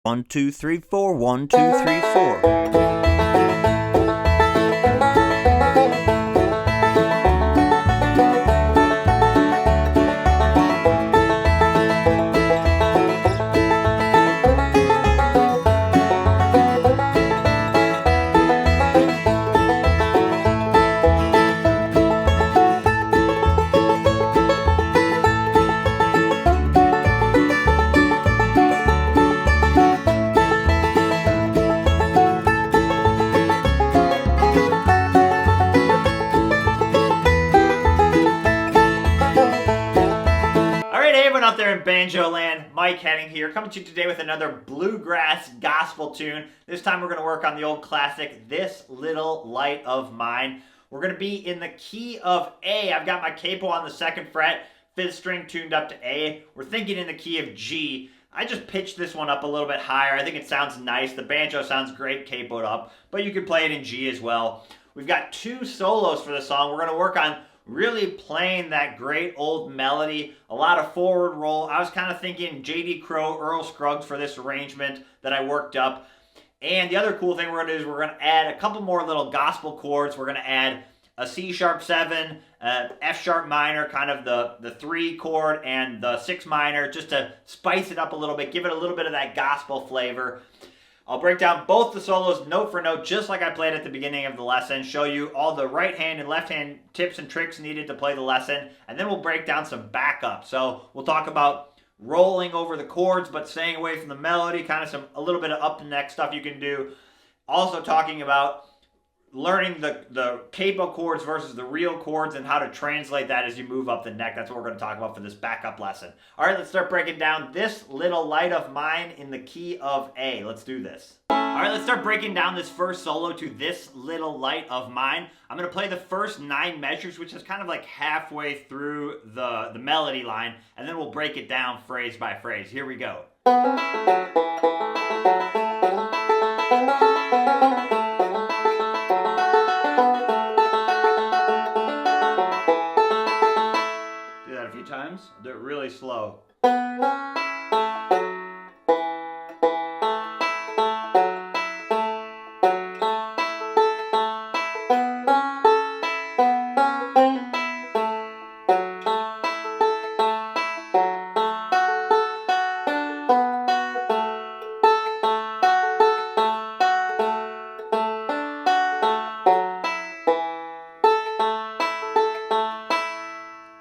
1, 2, 3, 4, 1, 2, 3, 4. Out there in Banjo Land, Mike Henning here, coming to you today with another bluegrass gospel tune. This time we're going to work on the old classic, This Little Light of Mine. We're going to be in the key of A. I've got my capo on the 2nd fret, 5th string tuned up to A. We're thinking in the key of G. I just pitched this one up a little bit higher. I think it sounds nice. The banjo sounds great capoed up, but you could play it in G as well. We've got 2 solos for the song. We're going to work on really playing that great old melody, a lot of forward roll. I was kind of thinking J.D. Crowe, Earl Scruggs for this arrangement that I worked up. And the other cool thing we're going to do is we're going to add a couple more little gospel chords. We're going to add a C sharp 7, F sharp minor, kind of the 3 chord, and the 6 minor, just to spice it up a little bit, give it a little bit of that gospel flavor. I'll break down both the solos note for note, just like I played at the beginning of the lesson, show you all the right hand and left hand tips and tricks needed to play the lesson, and then we'll break down some backup. So we'll talk about rolling over the chords, but staying away from the melody, kind of a little bit of up and neck stuff you can do. Also talking about learning the capo chords versus the real chords and how to translate that as you move up the neck. That's what we're going to talk about for this backup lesson. All right, let's start breaking down This Little Light of Mine in the key of A. Let's do this. All right, let's start breaking down this first solo to This Little Light of Mine. I'm going to play the first 9 measures, which is kind of like halfway through the melody line, and then we'll break it down phrase by phrase. Here we go. Times. I'll do it really slow.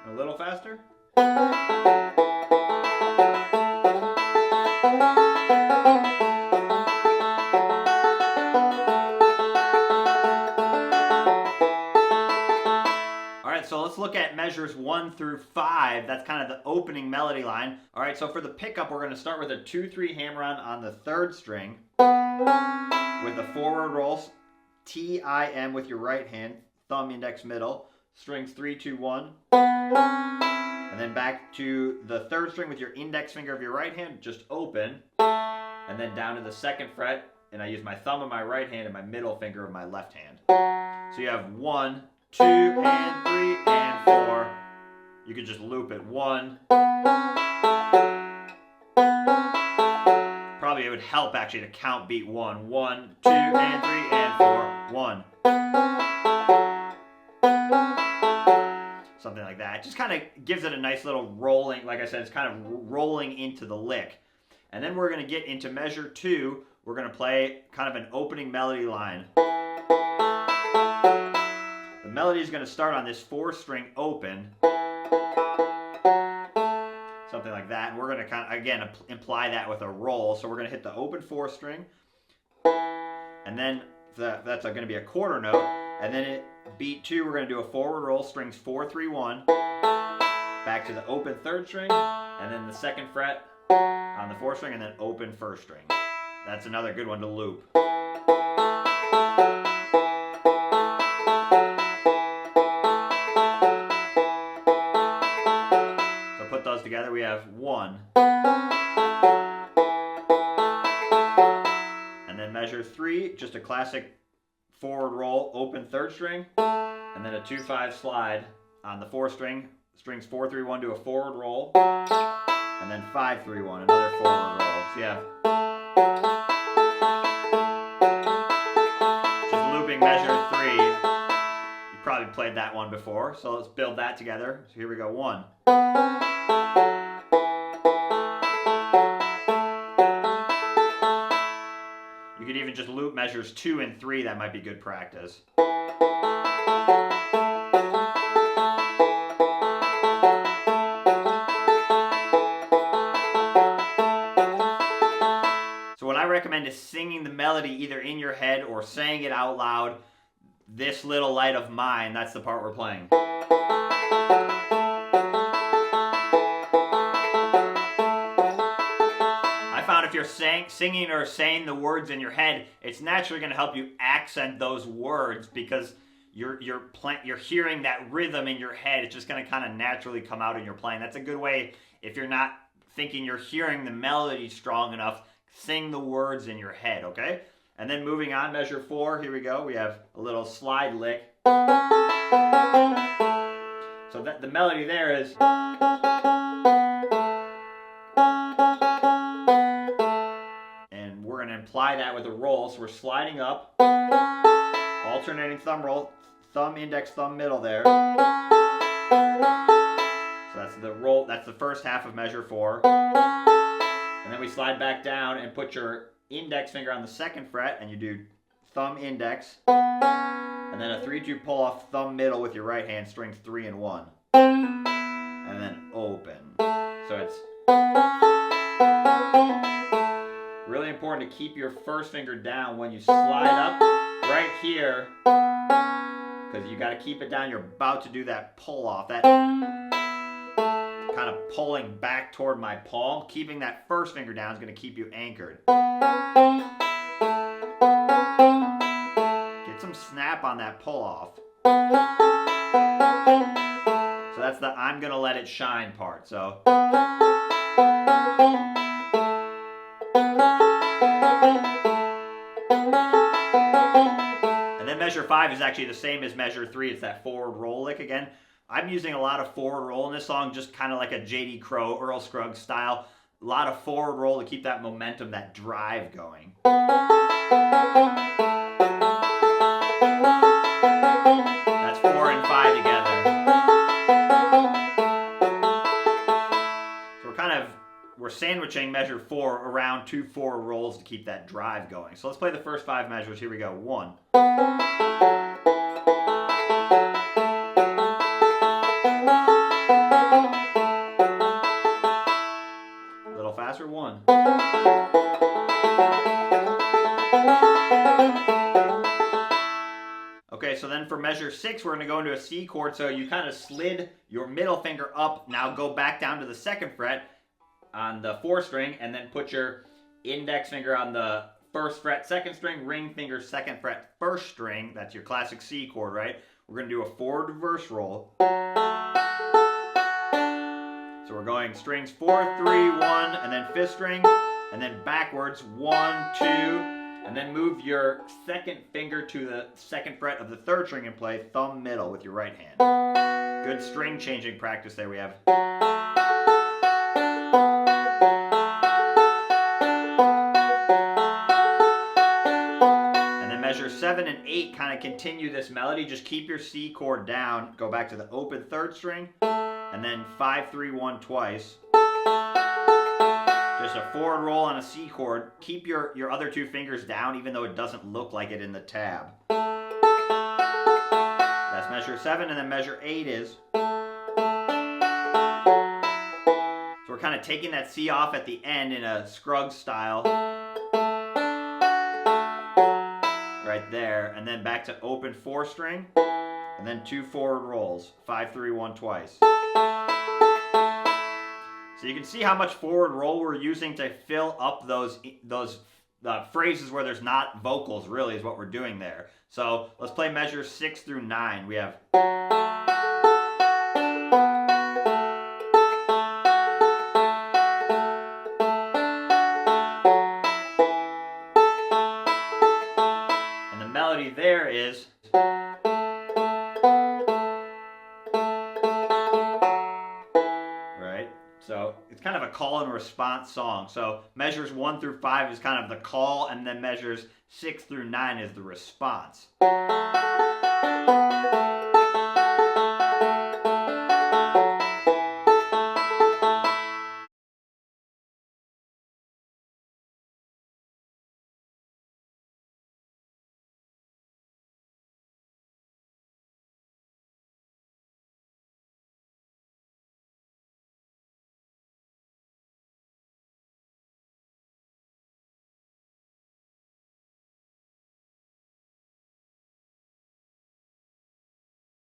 A little faster. So let's look at measures 1 through 5. That's kind of the opening melody line. All right, so for the pickup, we're going to start with a 2-3 hammer-on the 3rd string with a forward roll, T-I-M with your right hand, thumb, index, middle, strings 3, 2, 1, and then back to the 3rd string with your index finger of your right hand, just open, and then down to the 2nd fret, and I use my thumb of my right hand and my middle finger of my left hand. So you have 1, 2, and 3, and 4. You could just loop it. 1. Probably it would help actually to count beat 1. 1, 2, and 3, and 4. 1. Something like that. It just kind of gives it a nice little rolling, like I said, it's kind of rolling into the lick. And then we're going to get into measure 2. We're going to play kind of an opening melody line. The melody is going to start on this 4-string open, something like that. And we're going to kind of, again, imply that with a roll. So we're going to hit the open 4-string, and then that's going to be a quarter note. And then beat 2, we're going to do a forward roll, strings 4, 3, 1, back to the open 3rd string, and then the 2nd fret on the 4th string, and then open 1st string. That's another good one to loop. Together we have 1, and then measure 3, just a classic forward roll, open 3rd string, and then a 2-5 slide on the 4th string, strings 4, 3, 1 to a forward roll, and then 5, 3, 1, another forward roll. So you have one before, so let's build that together. So here we go, 1. You could even just loop measures 2 and 3, that might be good practice. So what I recommend is singing the melody either in your head or saying it out loud. This little light of mine, that's the part we're playing. I found if you're singing or saying the words in your head, it's naturally going to help you accent those words because you're hearing that rhythm in your head. It's just going to kind of naturally come out in your playing. That's a good way if you're not thinking you're hearing the melody strong enough. Sing the words in your head, okay? And then moving on, measure 4, here we go. We have a little slide lick. So that the melody there is... And we're going to imply that with a roll. So we're sliding up, alternating thumb roll, thumb, index, thumb, middle there. So that's the roll, that's the first half of measure 4. And then we slide back down and put your index finger on the 2nd fret, and you do thumb, index, and then a 3-2 pull off thumb, middle with your right hand, strings 3 and 1, and then open. So it's really important to keep your first finger down when you slide up right here, because you got to keep it down. You're about to do that pull off, that kind of pulling back toward my palm. Keeping that first finger down is going to keep you anchored. Get some snap on that pull off. So that's the I'm going to let it shine part. So and then measure 5 is actually the same as measure 3. It's that forward roll lick again. I'm using a lot of forward roll in this song, just kind of like a J.D. Crowe, Earl Scruggs style. A lot of forward roll to keep that momentum, that drive going. That's 4 and 5 together. So we're sandwiching measure 4 around 2 forward rolls to keep that drive going. So let's play the first 5 measures. Here we go. 1. Faster, 1. Okay, so then for measure 6, we're going to go into a C chord. So you kind of slid your middle finger up. Now go back down to the 2nd fret on the 4th string, and then put your index finger on the 1st fret, 2nd string, ring finger, 2nd fret, 1st string. That's your classic C chord, right? We're going to do a forward reverse roll. So we're going strings 4, 3, 1, and then 5th string, and then backwards 1, 2, and then move your 2nd finger to the 2nd fret of the 3rd string and play thumb middle with your right hand. Good string changing practice there we have. And then measure 7 and 8 kind of continue this melody. Just keep your C chord down, go back to the open 3rd string, and then 5, 3, 1 twice. Just a forward roll on a C chord. Keep your other 2 fingers down even though it doesn't look like it in the tab. That's measure 7, and then measure 8 is. So we're kind of taking that C off at the end in a Scruggs style. Right there, and then back to open 4 string. And then 2 forward rolls, 5, 3, 1 twice. So you can see how much forward roll we're using to fill up those phrases where there's not vocals, really, is what we're doing there. So let's play measures 6 through 9. We have... And the melody there is... So it's kind of a call and response song. So measures 1 through 5 is kind of the call, and then measures 6 through 9 is the response.